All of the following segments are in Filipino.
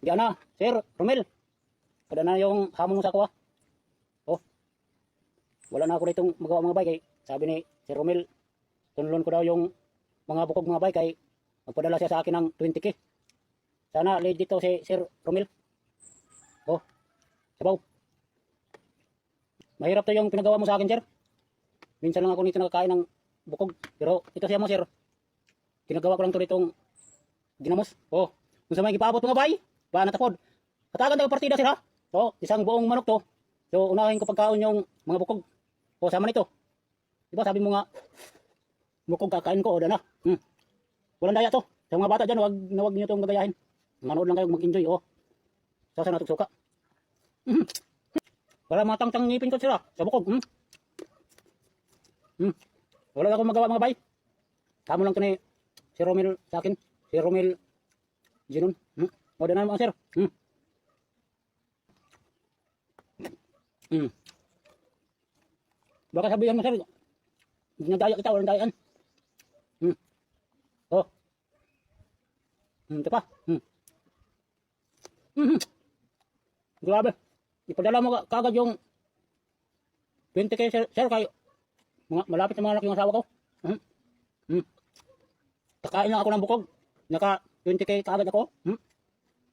Diyan na, Sir Romel. Kada na yung hamon mo sa ako, ha. Oh, wala na ako ditong magawa mga bay, kay sabi ni Sir Romel, tunulon ko daw yung mga bukog mga bay, kay magpadala siya sa akin ng 20K. Sana legit to si Sir Romel. Oh, sabaw. Mahirap to yung pinagawa mo sa akin, sir. Minsan lang ako nito nakakain ng bukog. Pero ito siya mo, sir. Pinagawa ko lang to ditong ginamos. Oh, kung sa may ipaabot mga bay, ba natapod. Katagan tayo partida, sir, ha. Oh, isang buong manok to. So, unahin ko pagkaon yung mga bukog. Oh, sama nito. Diba sabi mo nga, bukog kakain ko, o na. Walang daya to. Sa mga bata dyan, wag nyo itong gagayahin. Manood lang kayo mag-enjoy, oh. Sasa natok suka. Para matangtang ngipin ko sila sa bukog. Wala na akong magawa mga bay. Tamo lang to ni si Romel sa akin. Si Romel Ginon. O na mga sir. Baka sabihan mo sir, nagdaya kita, walang dayaan. Oh. Ito pa. Grabe. Ipadala mo kagad yung 20K, sir, kayo. Malapit na mga anak yung asawa ko. Kakain lang ako ng bukog. Naka 20K kagad ako.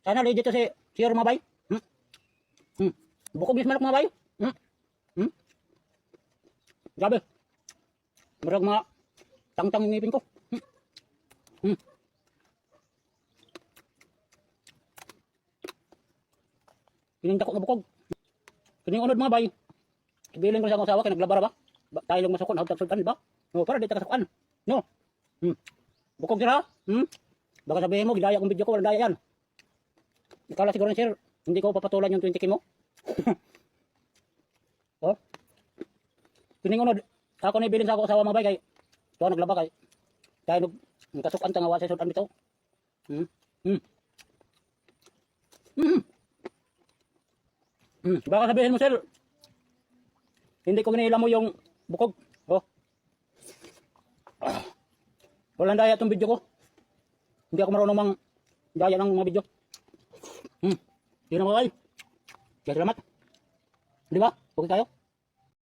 Sana legit to si Sir Mabay. Bukog is manok mga bay. Grabe. Marag mga tangtang ngipin ko. Kining dako na bukog. Kining unod mga bay. Ibilin ko sa akong asawa kay naglabara ba? Tayo lang masukon hawtag sultan ba? No, para di ta kasukan. No. Bukog sila. Baka sabihin mo gidaya kong video ko, wala daya yan. Ikala siguro sir, hindi ko papatulan yung 20K mo. Oh. Kining unod, ako na ibilin sa akong asawa mga bay kay tuwa naglaba kay tayo kasukan ta nga wa sa sultan bitaw. Baka sabihin mo sir, hindi ko ginila mo yung bukog. Oh. Walang daya itong video ko. Hindi ako marunong mang daya ng mga video. Yun ang mga bay. Kaya salamat. Di ba? Okay tayo?